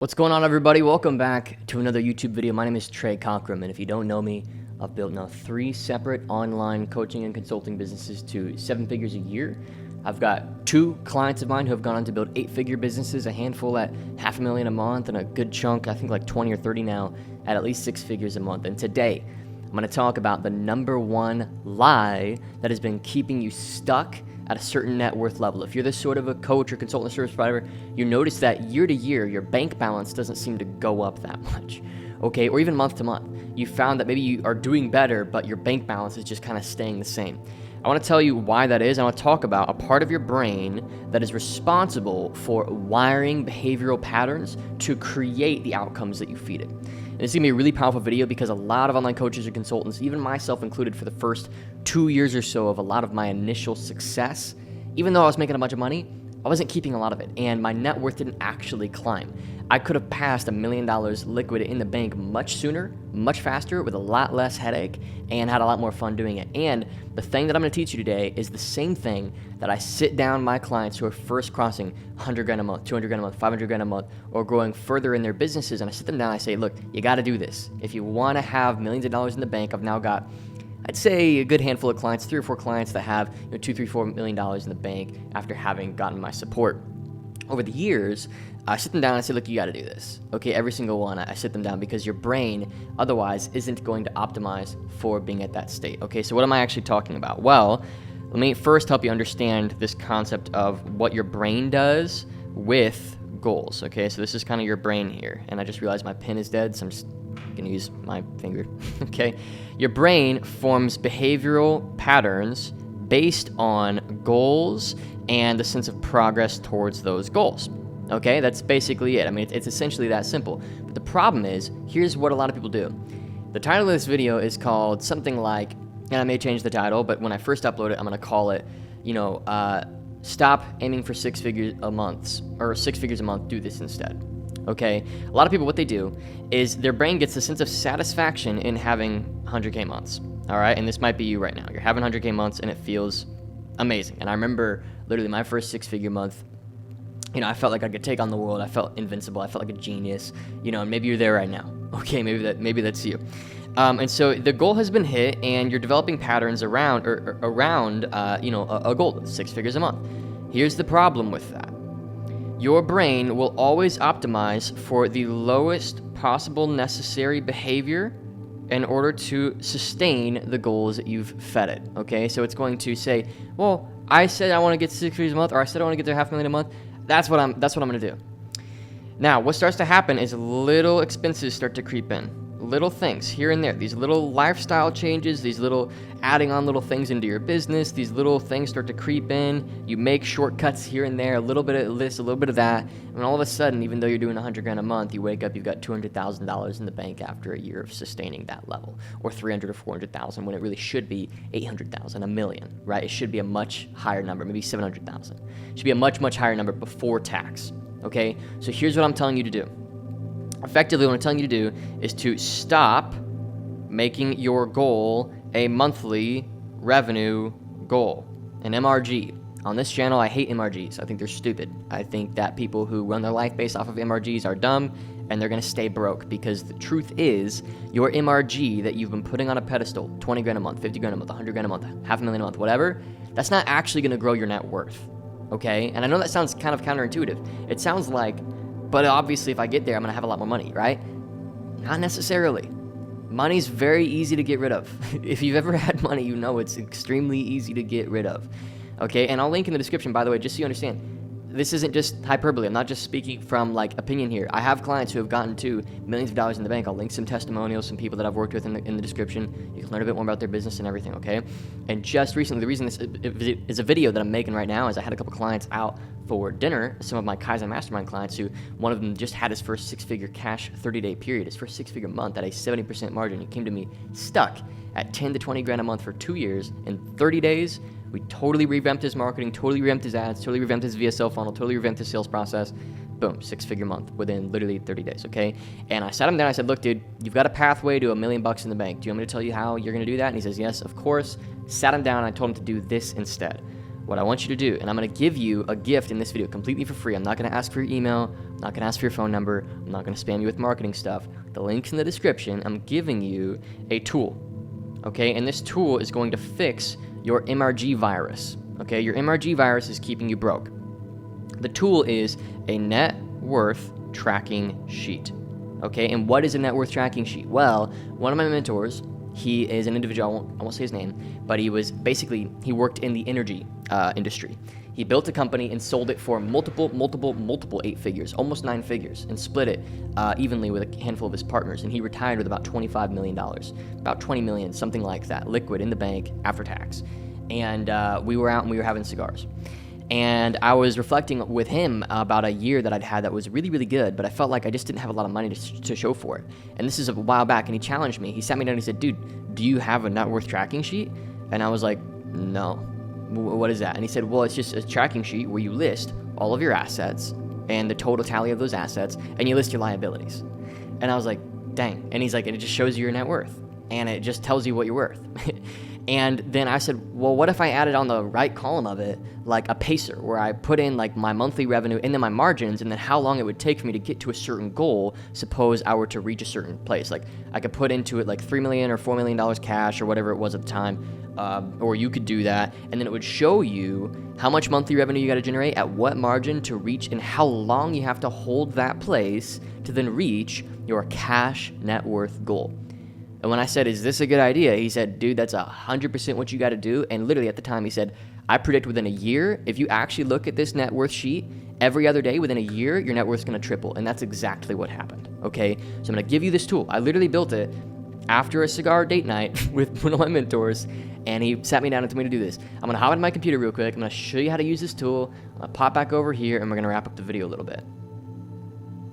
What's going on, everybody? Welcome back to another YouTube video. My name is Trey Cockrum, and if you don't know me, I've built now 3 separate online coaching and consulting businesses to 7 figures a year. I've got 2 clients of mine who have gone on to build 8-figure businesses, a handful at $500,000 a month, and a good chunk, I think like 20 or 30 now, at least 6 figures a month. And today, I'm going to talk about the number 1 lie that has been keeping you stuck at a certain net worth level. If you're this sort of a coach or consultant service provider, you notice that year to year, your bank balance doesn't seem to go up that much, okay? Or even month to month. You found that maybe you are doing better, but your bank balance is just kind of staying the same. I want to tell you why that is. I want to talk about a part of your brain that is responsible for wiring behavioral patterns to create the outcomes that you feed it. And it's going to be a really powerful video because a lot of online coaches and consultants, even myself included, for the first 2 years or so of a lot of my initial success, even though I was making a bunch of money, I wasn't keeping a lot of it, and my net worth didn't actually climb. I could have passed $1 million liquid in the bank much sooner, much faster, with a lot less headache, and had a lot more fun doing it. And the thing that I'm going to teach you today is the same thing that I sit down my clients who are first crossing 100 grand a month, 200 grand a month, 500 grand a month, or growing further in their businesses, and I sit them down and I say, look, you got to do this. If you want to have millions of dollars in the bank, I've now got, I'd say, a good handful of clients, 3 or 4 clients that have $2, $3, $4 million in the bank after having gotten my support. Over the years, I sit them down and I say, look, you got to do this. Okay, every single one, I sit them down because your brain otherwise isn't going to optimize for being at that state. Okay, so what am I actually talking about? Well, let me first help you understand this concept of what your brain does with goals. Okay, so this is kind of your brain here. And I just realized my pen is dead, so I'm just going to use my finger. Okay, your brain forms behavioral patterns based on goals and the sense of progress towards those goals. Okay, that's basically it. I mean, it's essentially that simple. But the problem is, here's what a lot of people do. The title of this video is called something like, and I may change the title, but when I first upload it, I'm going to call it, stop aiming for 6 figures a month, or 6 figures a month, do this instead. Okay, a lot of people, what they do is their brain gets a sense of satisfaction in having 100K months. All right, and this might be you right now. You're having 100K months and it feels amazing. And I remember literally my first 6-figure month, I felt like I could take on the world. I felt invincible. I felt like a genius, and maybe you're there right now. Okay, maybe that's you. And so the goal has been hit and you're developing patterns around a goal, 6 figures a month. Here's the problem with that. Your brain will always optimize for the lowest possible necessary behavior in order to sustain the goals that you've fed it, okay? So it's going to say, well, I said I want to get 6 figures a month, or I said I want to get to $500,000 a month. That's what I'm going to do. Now, what starts to happen is little expenses start to creep in. Little things here and there, these little lifestyle changes, these little adding on little things into your business, these little things start to creep in. You make shortcuts here and there, a little bit of this, a little bit of that, and all of a sudden, even though you're doing 100 grand a month, you wake up, you've got $200,000 in the bank after a year of sustaining that level, or 300 or 400,000 when it really should be 800,000, a million, right? It should be a much higher number, maybe 700,000. It should be a much, much higher number before tax. Okay, so here's what I'm telling you to do. Effectively, what I'm telling you to do is to stop making your goal a monthly revenue goal, an MRG. On this channel, I hate MRGs. I think they're stupid. I think that people who run their life based off of MRGs are dumb, and they're going to stay broke, because the truth is your MRG that you've been putting on a pedestal, 20 grand a month, 50 grand a month, 100 grand a month, $500,000 a month, whatever, that's not actually going to grow your net worth. Okay, and I know that sounds kind of counterintuitive. It sounds like, but obviously if I get there, I'm going to have a lot more money, right? Not necessarily. Money's very easy to get rid of. If you've ever had money, you know it's extremely easy to get rid of. Okay, and I'll link in the description, by the way, just so you understand. This isn't just hyperbole. I'm not just speaking from opinion here. I have clients who have gotten to millions of dollars in the bank. I'll link some testimonials, some people that I've worked with in the description. You can learn a bit more about their business and everything, okay? And just recently, the reason this is a video that I'm making right now is I had a couple clients out for dinner, some of my Kaizen Mastermind clients, who one of them just had his first 6-figure cash 30-day period, his first 6-figure month at a 70% margin. He came to me stuck at 10 to 20 grand a month for 2 years. In 30 days, we totally revamped his marketing, totally revamped his ads, totally revamped his VSL funnel, totally revamped his sales process. Boom, 6-figure month within literally 30 days, okay? And I sat him down, I said, look, dude, you've got a pathway to $1 million in the bank. Do you want me to tell you how you're going to do that? And he says, yes, of course. Sat him down, and I told him to do this instead. what I want you to do, and I'm going to give you a gift in this video completely for free. I'm not going to ask for your email. I'm not going to ask for your phone number. I'm not going to spam you with marketing stuff. The link's in the description. I'm giving you a tool, okay? And this tool is going to fix your MRG virus, okay? Your MRG virus is keeping you broke. The tool is a net worth tracking sheet, okay? And what is a net worth tracking sheet? Well, one of my mentors, he is an individual, I won't say his name, but he worked in the energy industry. He built a company and sold it for multiple 8 figures, almost 9 figures, and split it evenly with a handful of his partners. And he retired with about $25 million, about $20 million, something like that, liquid in the bank after tax. And we were out and we were having cigars. And I was reflecting with him about a year that I'd had that was really, really good, but I felt like I just didn't have a lot of money to show for it. And this is a while back, and he challenged me. He sat me down and he said, dude, do you have a net worth tracking sheet? And I was like, no. What is that? And he said, well, it's just a tracking sheet where you list all of your assets and the total tally of those assets, and you list your liabilities. And I was like, dang. And he's like, and it just shows you your net worth, and it just tells you what you're worth. And then I said, well, what if I added on the right column of it, like a pacer, where I put in like my monthly revenue and then my margins, and then how long it would take for me to get to a certain goal, suppose I were to reach a certain place. Like I could put into it like $3 million or $4 million cash or whatever it was at the time, or you could do that, and then it would show you how much monthly revenue you got to generate, at what margin to reach, and how long you have to hold that place to then reach your cash net worth goal. And when I said, is this a good idea? He said, dude, that's 100% what you got to do. And literally at the time he said, I predict within a year, if you actually look at this net worth sheet every other day, within a year, your net worth is going to triple. And that's exactly what happened. Okay. So I'm going to give you this tool. I literally built it after a cigar date night with one of my mentors, and he sat me down and told me to do this. I'm going to hop into my computer real quick. I'm going to show you how to use this tool. I'm going to pop back over here, and we're going to wrap up the video a little bit.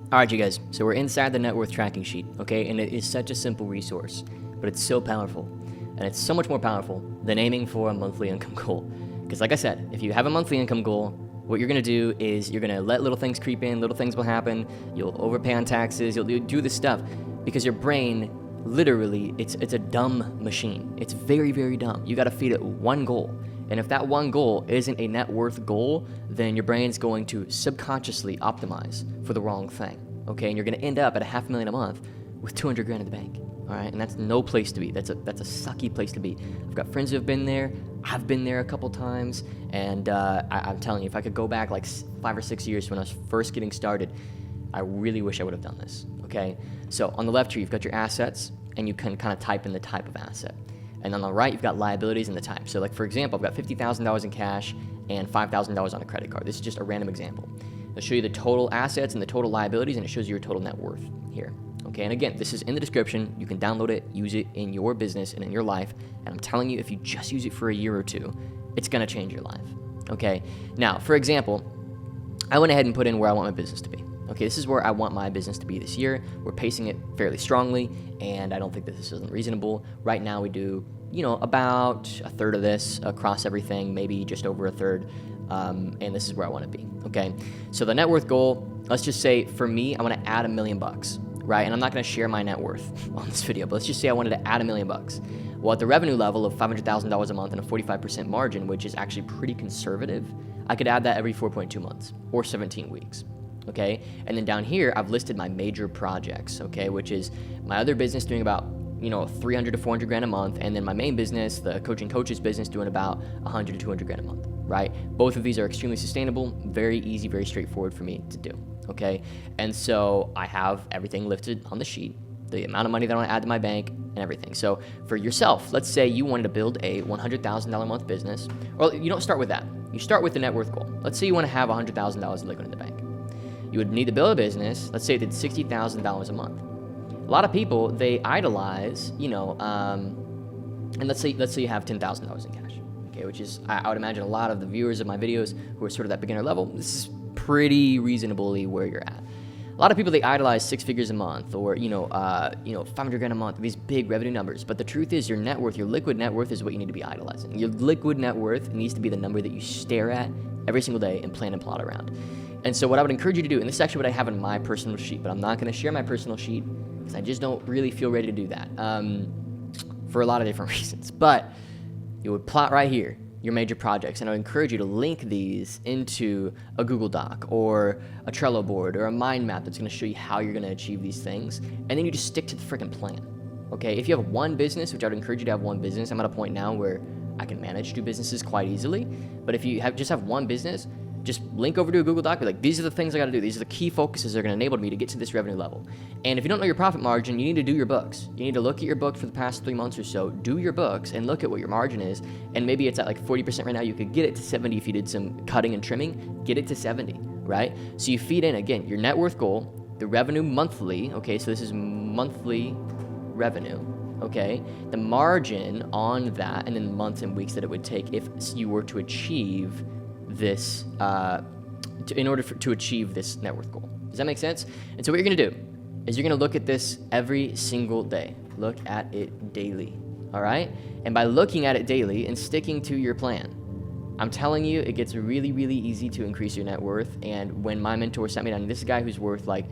All right, you guys, so we're inside the net worth tracking sheet, okay? And it is such a simple resource, but it's so powerful. And it's so much more powerful than aiming for a monthly income goal. Because like I said, if you have a monthly income goal, what you're gonna do is you're gonna let little things creep in, little things will happen, you'll overpay on taxes, you'll do this stuff, because your brain, literally, it's a dumb machine. It's very, very dumb. You gotta feed it one goal. And if that one goal isn't a net worth goal, then your brain's going to subconsciously optimize for the wrong thing, okay? And you're gonna end up at $500,000 a month with 200 grand in the bank, all right? And that's no place to be. That's a sucky place to be. I've got friends who have been there. I've been there a couple times, and I'm telling you, if I could go back like 5 or 6 years when I was first getting started, I really wish I would have done this, okay? So on the left here, you've got your assets, and you can kind of type in the type of asset. And on the right, you've got liabilities and the type. So like, for example, I've got $50,000 in cash and $5,000 on a credit card. This is just a random example. It'll show you the total assets and the total liabilities, and it shows you your total net worth here. Okay, and again, this is in the description. You can download it, use it in your business and in your life. And I'm telling you, if you just use it for a year or two, it's gonna change your life. Okay, now, for example, I went ahead and put in where I want my business to be. Okay, this is where I want my business to be this year. We're pacing it fairly strongly, and I don't think that this is unreasonable. Right now we do, about a third of this across everything, maybe just over a third, and this is where I want to be, okay? So the net worth goal, let's just say for me, I want to add $1 million, right? And I'm not going to share my net worth on this video, but let's just say I wanted to add $1 million. Well, at the revenue level of $500,000 a month and a 45% margin, which is actually pretty conservative, I could add that every 4.2 months or 17 weeks. Okay, and then down here, I've listed my major projects, okay, which is my other business doing about, 300 to 400 grand a month, and then my main business, the coaching coaches business, doing about 100 to 200 grand a month, right? Both of these are extremely sustainable, very easy, very straightforward for me to do, okay? And so I have everything listed on the sheet, the amount of money that I want to add to my bank and everything. So for yourself, let's say you wanted to build a $100,000 a month business, or you don't start with that. You start with the net worth goal. Let's say you want to have $100,000 liquid in the bank. You would need to build a business. Let's say it did $60,000 a month. A lot of people, they idolize, and let's say you have $10,000 in cash, okay, which is, I would imagine a lot of the viewers of my videos who are sort of that beginner level, this is pretty reasonably where you're at. A lot of people, they idolize 6 figures a month or, 500 grand a month, these big revenue numbers. But the truth is your net worth, your liquid net worth is what you need to be idolizing. Your liquid net worth needs to be the number that you stare at every single day and plan and plot around. And so what I would encourage you to do, and this is actually what I have in my personal sheet, but I'm not going to share my personal sheet because I just don't really feel ready to do that for a lot of different reasons. But you would plot right here your major projects, and I would encourage you to link these into a Google Doc or a Trello board or a mind map that's going to show you how you're going to achieve these things, and then you just stick to the freaking plan. Okay, if you have one business, which I would encourage you to have one business, I'm at a point now where I can manage 2 businesses quite easily, but if you just have one business, just link over to a Google Doc, be like, these are the things I got to do. These are the key focuses that are going to enable me to get to this revenue level. And if you don't know your profit margin, you need to do your books. You need to look at your book for the past 3 months or so, do your books and look at what your margin is. And maybe it's at like 40% right now. You could get it to 70 if you did some cutting and trimming, get it to 70, right? So you feed in, again, your net worth goal, the revenue monthly. Okay, so this is monthly revenue. Okay, the margin on that, and then months and weeks that it would take if you were to achieve this, in order to achieve this net worth goal. Does that make sense? And so what you're going to do is you're going to look at this every single day. Look at it daily. All right? And by looking at it daily and sticking to your plan, I'm telling you, it gets really, really easy to increase your net worth. And when my mentor sat me down, this is a guy who's worth like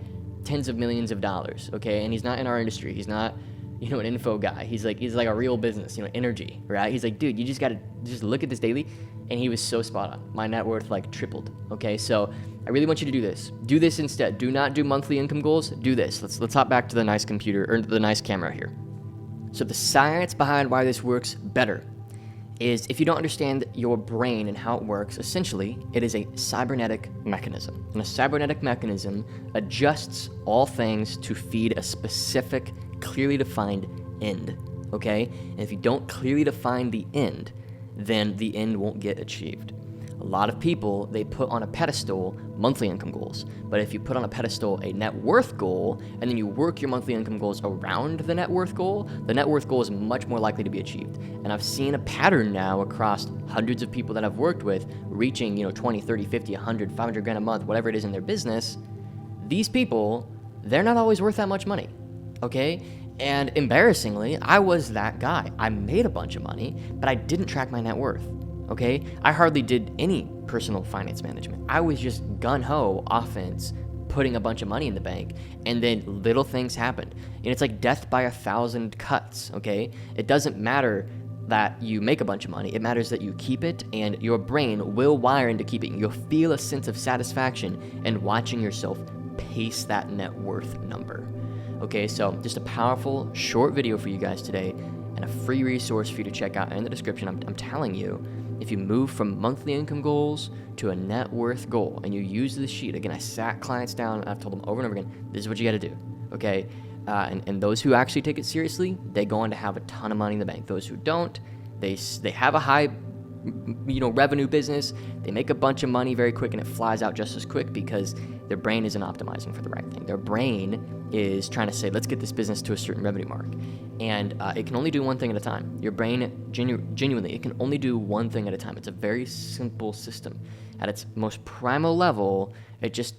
tens of millions of dollars, okay? And he's not in our industry. He's not, an info guy. He's like a real business, energy, right? He's like, dude, you just got to just look at this daily. And he was so spot on. My net worth like tripled, okay? So I really want you to do this. Do this instead. Do not do monthly income goals. Do this. Let's hop back to the nice computer, or the nice camera here. So the science behind why this works better is, if you don't understand your brain and how it works, essentially, it is a cybernetic mechanism. And a cybernetic mechanism adjusts all things to feed a specific, clearly defined end, okay? And if you don't clearly define the end, then the end won't get achieved. A lot of people, they put on a pedestal monthly income goals. But if you put on a pedestal a net worth goal, and then you work your monthly income goals around the net worth goal is much more likely to be achieved. And I've seen a pattern now across hundreds of people that I've worked with reaching, 20, 30, 50, 100, 500 grand a month, whatever it is in their business. These people, they're not always worth that much money, okay? And embarrassingly, I was that guy. I made a bunch of money, but I didn't track my net worth, okay? I hardly did any personal finance management. I was just gung-ho offense, putting a bunch of money in the bank, and then little things happened. And it's like death by 1,000 cuts, okay? It doesn't matter that you make a bunch of money. It matters that you keep it, and your brain will wire into keeping. You'll feel a sense of satisfaction in watching yourself pace that net worth number. Okay, so just a powerful short video for you guys today, and a free resource for you to check out in the description. I'm telling you, if you move from monthly income goals to a net worth goal, and you use this sheet, again, I sat clients down and I've told them over and over again, this is what you got to do, okay? And those who actually take it seriously, they go on to have a ton of money in the bank. Those who don't, they have a high revenue business, they make a bunch of money very quick, and it flies out just as quick because their brain isn't optimizing for the right thing. Their brain is trying to say, let's get this business to a certain revenue mark. And it can only do one thing at a time. Your brain, genuinely, it can only do one thing at a time. It's a very simple system. At its most primal level, it just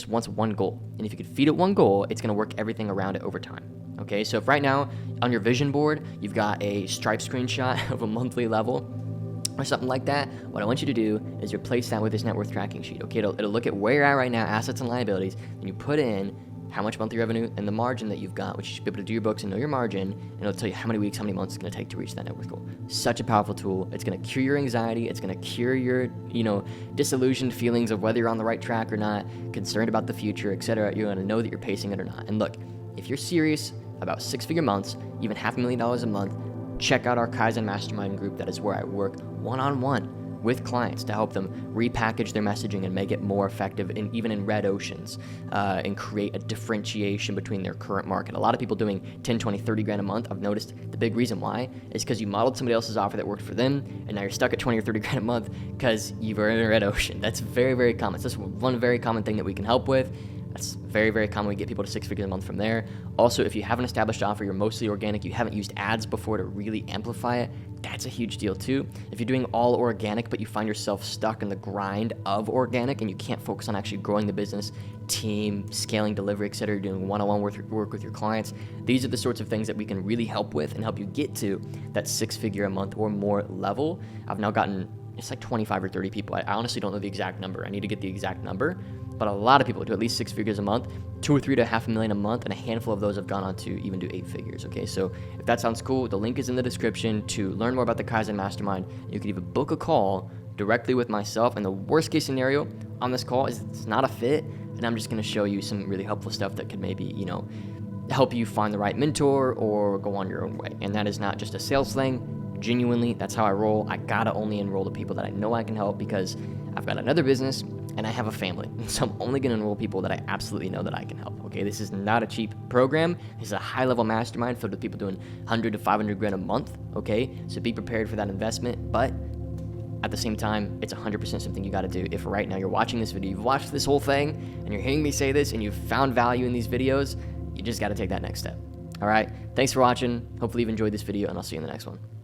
wants one goal. And if you could feed it one goal, it's going to work everything around it over time. Okay, so if right now on your vision board, you've got a Stripe screenshot of a monthly level, or something like that, what I want you to do is replace that with this net worth tracking sheet. Okay, it'll look at where you're at right now, assets and liabilities, and you put in how much monthly revenue and the margin that you've got, which you should be able to do your books and know your margin, and it'll tell you how many weeks, how many months it's going to take to reach that net worth goal. Such a powerful tool. It's going to cure your anxiety. It's going to cure your, disillusioned feelings of whether you're on the right track or not, concerned about the future, etc. You're going to know that you're pacing it or not. And look, if you're serious about 6-figure months, even $500,000 a month, check out our Kaizen Mastermind group. That is where I work one-on-one with clients to help them repackage their messaging and make it more effective, even in red oceans, and create a differentiation between their current market. A lot of people doing 10, 20, 30 grand a month, I've noticed the big reason why is because you modeled somebody else's offer that worked for them, and now you're stuck at 20 or 30 grand a month because you were in a red ocean. That's very, very common. So that's one very common thing that we can help with. That's very, very common. We get people to 6 figures a month from there. Also, if you have an established offer, you're mostly organic, you haven't used ads before to really amplify it, that's a huge deal too. If you're doing all organic, but you find yourself stuck in the grind of organic and you can't focus on actually growing the business, team, scaling, delivery, etc., you're doing one-on-one work with your clients, these are the sorts of things that we can really help with and help you get to that 6-figure a month or more level. I've now gotten, it's like 25 or 30 people. I honestly don't know the exact number. I need to get the exact number. but a lot of people do at least 6 figures a month, 2 or 3 to $500,000 a month, and a handful of those have gone on to even do 8 figures. Okay, so if that sounds cool, the link is in the description to learn more about the Kaizen Mastermind. You can even book a call directly with myself, and the worst case scenario on this call is it's not a fit, and I'm just going to show you some really helpful stuff that could maybe, help you find the right mentor or go on your own way. And that is not just a sales thing. Genuinely, that's how I roll. I gotta only enroll the people that I know I can help, because I've got another business and I have a family. So I'm only gonna enroll people that I absolutely know that I can help. Okay, this is not a cheap program. This is a high-level mastermind filled with people doing 100 to 500 grand a month. Okay, so be prepared for that investment, but at the same time, it's 100% something you gotta do. If right now you're watching this video, you've watched this whole thing, and you're hearing me say this, and you've found value in these videos, you just gotta take that next step. All right, thanks for watching. Hopefully you've enjoyed this video, and I'll see you in the next one.